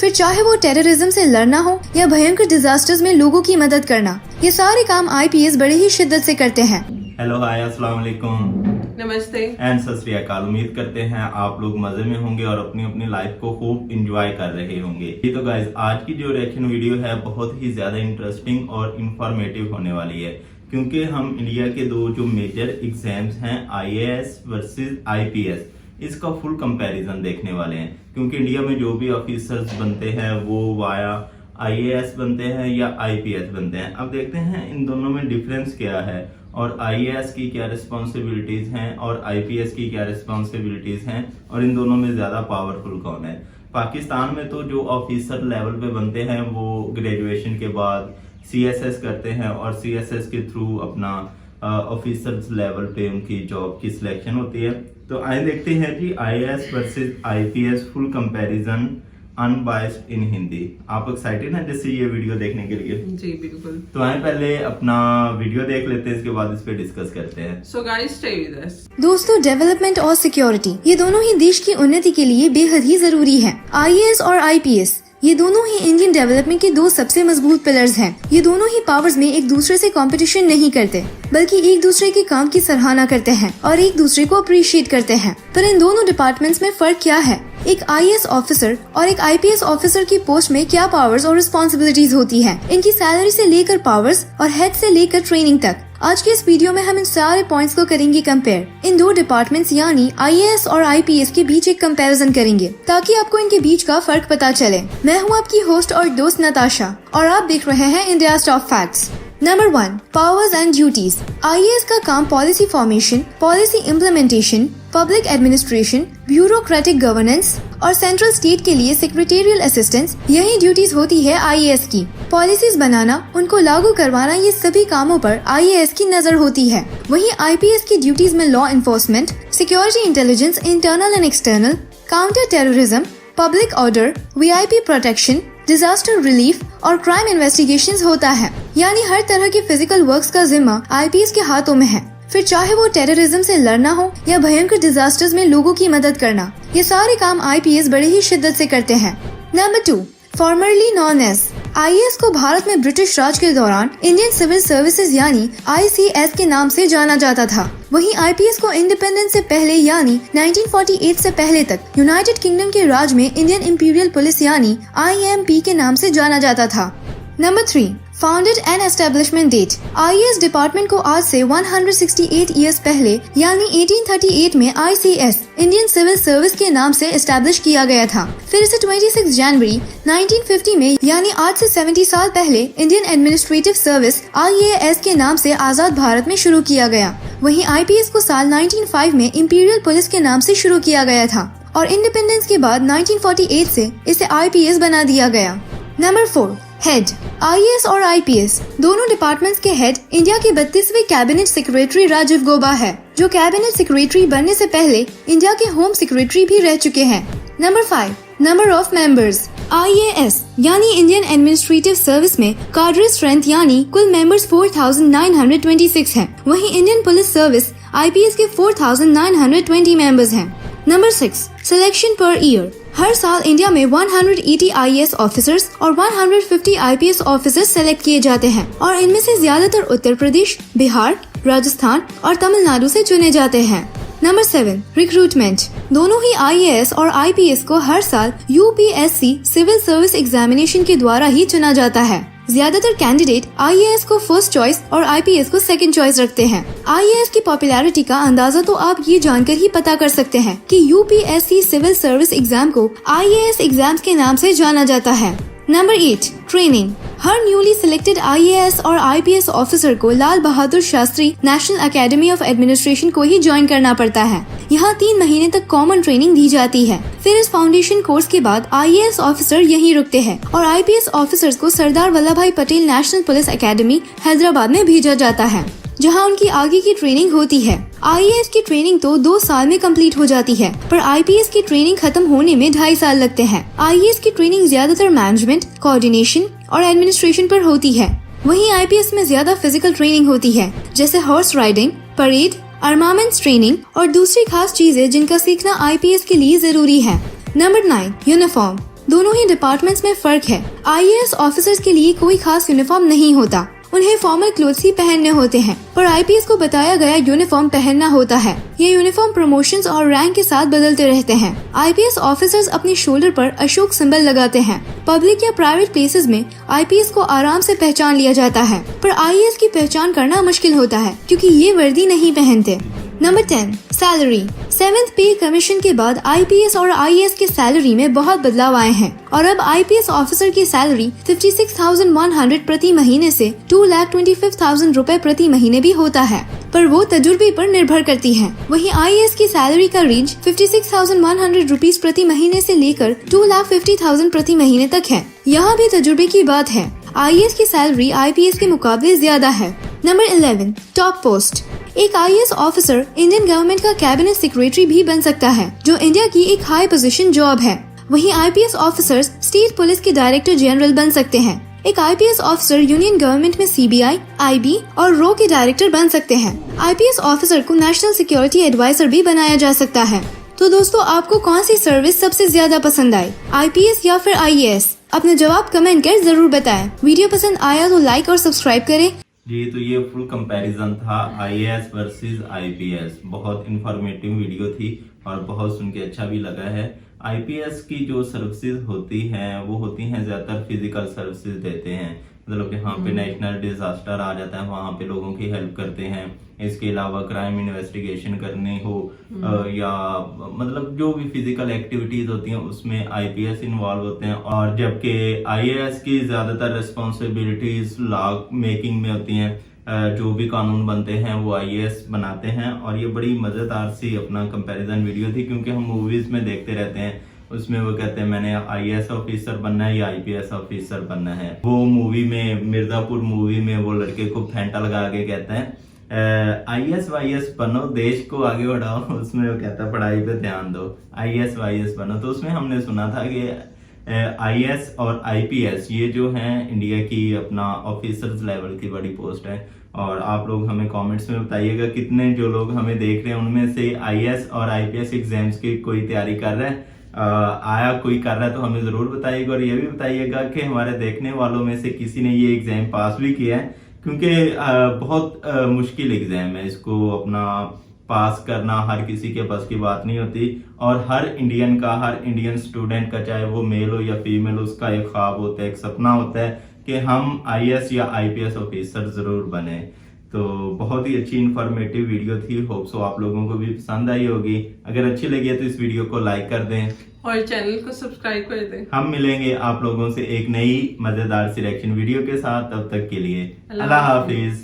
फिर चाहे वो टेररिज्म से लड़ना हो या भयंकर डिजास्टर्स में लोगों की मदद करना, ये सारे काम आईपीएस बड़े ही शिद्दत से करते हैं। हेलो हाय अस्सलाम वालेकुम, नमस्ते एंड सत श्री अकाल। उम्मीद करते हैं आप लोग मजे में होंगे और अपनी अपनी लाइफ को खूब एंजॉय कर रहे होंगे। तो गाइस, आज की जो रिएक्शन वीडियो है बहुत ही ज्यादा इंटरेस्टिंग और इंफॉर्मेटिव होने वाली है, क्योंकि हम इंडिया के दो जो मेजर एग्जाम्स हैं आईएएस वर्सेस आईपीएस, इसका फुल कंपैरिजन देखने वाले हैं। क्योंकि इंडिया में जो भी ऑफिसर्स बनते हैं वो वाया आईएएस बनते हैं या आईपीएस बनते हैं। अब देखते हैं इन दोनों में डिफरेंस क्या है और आईएएस की क्या रिस्पॉन्सिबिलिटीज हैं और आईपीएस की क्या रिस्पॉन्सिबिलिटीज हैं और इन दोनों में ज्यादा पावरफुल कौन है। पाकिस्तान में तो जो ऑफिसर लेवल पे बनते हैं वो ग्रेजुएशन के बाद सीएसएस करते हैं और सीएसएस के थ्रू अपना ऑफिसर्स लेवल पे उनकी जॉब की सिलेक्शन होती है। तो आइए देखते हैं कि IAS versus IPS full comparison unbiased in Hindi. आप एक्साइटेड हैं जैसे ये वीडियो देखने के लिए? जी बिल्कुल। तो आइए पहले अपना वीडियो देख लेते हैं, इसके बाद इस पे डिस्कस करते हैं। So guys stay with us. दोस्तों, डेवलपमेंट और सिक्योरिटी ये दोनों ही देश की उन्नति के लिए बेहद ही जरूरी है। आईएएस और आईपीएस ये दोनों ही इंडियन डेवलपमेंट के दो सबसे मजबूत पिलर्स हैं। ये दोनों ही पावर्स में एक दूसरे से कंपटीशन नहीं करते, बल्कि एक दूसरे के काम की सराहना करते हैं और एक दूसरे को अप्रिशिएट करते हैं। पर इन दोनों डिपार्टमेंट्स में फर्क क्या है? एक आईएएस ऑफिसर और एक आईपीएस ऑफिसर की पोस्ट में क्या पावर्स और रिस्पॉन्सिबिलिटीज होती है, इनकी सैलरी से लेकर पावर्स और हेड से लेकर ट्रेनिंग तक। आज के इस वीडियो में हम इन सारे पॉइंट्स को करेंगे कंपेयर। इन दो डिपार्टमेंट्स यानी आईएएस और आईपीएस के बीच एक कंपैरिजन करेंगे ताकि आपको इनके बीच का फर्क पता चले। मैं हूँ आपकी होस्ट और दोस्त नताशा और आप देख रहे हैं India top facts. Number 1, powers and duties. IAS का काम policy formation, policy implementation, public administration, bureaucratic governance और सेंट्रल स्टेट के लिए सेक्रेटेरियल असिस्टेंस, यही ड्यूटीज होती है आईएएस की। पॉलिसीज बनाना, उनको लागू करवाना, ये सभी कामों पर आईएएस की नजर होती है। वहीं आईपीएस की ड्यूटीज में law enforcement, security intelligence internal and external, counter terrorism, public order, VIP protection, disaster relief और क्राइम इन्वेस्टिगेशंस होता है। यानी हर तरह के फिजिकल वर्क्स का जिम्मा आईपीएस के हाथों में है। फिर चाहे वो टेररिज्म से लड़ना हो या भयंकर डिजास्टर्स में लोगों की मदद करना, ये सारे काम आईपीएस बड़े ही शिद्दत से करते हैं। Number 2, formerly known as. IAS को भारत में ब्रिटिश राज के दौरान इंडियन सिविल सर्विसेज यानी आईसीएस के नाम से जाना जाता था। वहीं आईपीएस को इंडिपेंडेंस से पहले यानी 1948 से पहले तक यूनाइटेड किंगडम के राज में इंडियन इंपीरियल पुलिस यानी आईएमपी के नाम से जाना जाता था। Number 3, founded and establishment date. IAS department को आज से 168 इयर्स पहले यानी 1838 में आईसीएस इंडियन सिविल सर्विस के नाम से एस्टेब्लिश किया गया था। फिर इसे 26 जनवरी 1950 में यानी आज से 70 साल पहले इंडियन एडमिनिस्ट्रेटिव सर्विस आईएएस के नाम से आजाद भारत में शुरू किया गया। वहीं आईपीएस को साल 1905 में इंपीरियल पुलिस के नाम से शुरू किया गया था और इंडिपेंडेंस के बाद 1948 से इसे आईपीएस बना दिया गया। Number 4, head. आईएएस और आईपीएस दोनों डिपार्टमेंट्स के हेड इंडिया के 32वें कैबिनेट सेक्रेटरी राजीव गौबा है, जो कैबिनेट सेक्रेटरी बनने से पहले इंडिया के होम सेक्रेटरी भी रह चुके हैं। Number 5, number of members. IAS यानी इंडियन एडमिनिस्ट्रेटिव सर्विस में कार्डर स्ट्रेंथ यानी कुल मेंबर्स 4926 हैं। वहीं इंडियन पुलिस सर्विस आईपीएस के 4920 मेंबर्स हैं। Number 6, selection per year. हर साल इंडिया में 180 आईएएस ऑफिसर्स और 150 आईपीएस ऑफिसर्स सेलेक्ट किए जाते हैं और इनमें से ज्यादातर उत्तर प्रदेश, बिहार, राजस्थान और तमिलनाडु से चुने जाते हैं। Number 7, recruitment. दोनों ही आईएएस और आईपीएस को हर साल यूपीएससी सिविल सर्विस एग्जामिनेशन के द्वारा ही चुना जाता है। ज्यादातर कैंडिडेट आईएएस को फर्स्ट चॉइस और आईपीएस को सेकंड चॉइस रखते हैं। आईएएस की पॉपुलैरिटी का अंदाजा तो आप ये जानकर ही पता कर सकते हैं कि यूपीएससी सिविल सर्विस एग्जाम को आईएएस एग्जाम्स के नाम से जाना जाता है। Number 8, training. हर न्यूली सिलेक्टेड आईएएस और आईपीएस ऑफिसर को Lal Bahadur Shastri national academy of administration को ही ज्वाइन करना पड़ता है। यहाँ 3 महीने तक कॉमन ट्रेनिंग दी जाती है। फिर इस फाउंडेशन कोर्स के बाद आईएएस ऑफिसर यहीं रुकते हैं और आईपीएस ऑफिसर्स को सरदार वल्लभ भाई Patel national police academy Hyderabad में भेजा जाता है, जहां उनकी आगे की ट्रेनिंग होती है। आईएएस की ट्रेनिंग तो 2 साल में कंप्लीट हो जाती है, पर आईपीएस की ट्रेनिंग खत्म होने में 2.5 साल लगते हैं। आईएएस की ट्रेनिंग ज्यादातर मैनेजमेंट, कोऑर्डिनेशन और एडमिनिस्ट्रेशन पर होती है। वहीं आईपीएस में ज्यादा फिजिकल ट्रेनिंग होती है, जैसे horse riding, parade, armaments training और दूसरी खास चीजें जिनका सीखना आईपीएस के लिए जरूरी है। Number 9, uniform. दोनों ही डिपार्टमेंट्स में फर्क है। IAS ऑफिसर्स के लिए कोई खास यूनिफॉर्म नहीं होता, उन्हें फॉर्मल क्लोथ्स ही पहनने होते हैं, पर IPS को बताया गया यूनिफॉर्म पहनना होता है। ये यूनिफॉर्म प्रमोशंस और रैंक के साथ बदलते रहते हैं। IPS ऑफिसर्स अपने शोल्डर पर अशोक सिंबल लगाते हैं। पब्लिक या प्राइवेट प्लेसेस में IPS को आराम से पहचान लिया जाता है, पर IAS की पहचान करना मुश्किल होता है क्योंकि ये वर्दी नहीं पहनते। Number 10, salary. 7th पे कमीशन के बाद IPS और IAS के सैलरी में बहुत बदलाव आए हैं और अब IPS ऑफिसर की सैलरी 56,100 प्रति महीने से 2,25,000 रुपए प्रति महीने भी होता है, पर वो तजुर्बे पर निर्भर करती है। वहीं IAS की सैलरी का रेंज 56,100 रुपीज प्रति महीने से लेकर 2,50,000 प्रति महीने तक है। यहाँ भी तजुर्बे की बात है। IAS की सैलरी IPS के मुकाबले ज्यादा है। Number 11, top post. एक IAS ऑफिसर इंडियन गवर्नमेंट का कैबिनेट सेक्रेटरी भी बन सकता है, जो इंडिया की एक हाई पोजीशन जॉब है। वहीं IPS ऑफिसर्स स्टेट पुलिस के डायरेक्टर जनरल बन सकते हैं। एक IPS ऑफिसर यूनियन गवर्नमेंट में CBI, IB और RO के डायरेक्टर बन सकते हैं। IPS ऑफिसर को नेशनल सिक्योरिटी एडवाइजर भी बनाया जा सकता है। तो दोस्तों, आपको कौन सी सर्विस सबसे ज्यादा पसंद आई, IPS या फिर IAS? अपना जवाब कमेंट कर जरूर बताएं। वीडियो पसंद आया तो लाइक और सब्सक्राइब करें। जी, तो ये फुल कंपैरिजन था IAS वर्सेस IPS। बहुत इंफॉर्मेटिव वीडियो थी और बहुत सुन के अच्छा भी लगा है। IPS की जो सर्विसेज होती हैं वो होती हैं ज्यादातर फिजिकल सर्विसेज देते हैं, मतलब यहाँ पे नेशनल डिजास्टर आ जाता है वहाँ पे लोगों की हेल्प करते हैं। इसके अलावा क्राइम इन्वेस्टिगेशन करने हो या मतलब जो भी फिजिकल एक्टिविटीज होती हैं उसमें IPS इन्वॉल्व होते हैं, और जबकि IAS की ज्यादातर रिस्पॉन्सिबिलिटीज लॉ मेकिंग में होती हैं। जो भी कानून बनते हैं वो IAS बनाते हैं। और ये बड़ी मजेदार सी अपना कंपैरिजन वीडियो थी, क्योंकि हम मूवीज में देखते रहते हैं, उसमें वो कहते हैं मैंने IAS ऑफिसर बनना है या IPS ऑफिसर बनना है। वो मूवी में, मिर्जापुर मूवी में, वो लड़के को फेंटा लगा के कहते हैं IAS बनो, देश को आगे बढ़ाओ। उसमें वो कहता है पढ़ाई पे ध्यान दो, IAS बनो। तो उसमें हमने सुना था कि IAS और IPS ये जो हैं इंडिया की अपना ऑफिसर्स लेवल की बड़ी पोस्ट है। और आप लोग हमें कमेंट्स में बताइएगा कितने जो लोग हमें देख रहे हैं उनमें से IAS और IPS एग्जाम्स की कोई तैयारी कर रहे हैं, आया कोई कर रहा है तो हमें जरूर बताइएगा। और ये भी बताइएगा कि हमारे देखने वालों में से किसी ने ये एग्जाम पास भी किया है, क्योंकि बहुत मुश्किल एग्जाम है। इसको अपना पास करना हर किसी के बस की बात नहीं होती, और हर इंडियन स्टूडेंट का, चाहे वो मेल हो या फीमेल, उसका एक ख्वाब होता है, एक सपना होता है कि हम IAS या IPS ऑफिसर जरूर बने। तो बहुत ही अच्छी इंफॉर्मेटिव वीडियो थी। होप सो आप लोगों को भी पसंद आई होगी। अगर अच्छी लगी है तो इस वीडियो को लाइक कर दें और चैनल को सब्सक्राइब कर दें। हम मिलेंगे आप लोगों से एक नई मजेदार सिलेक्शन वीडियो के साथ। तब तक के लिए अल्लाह हाफिज।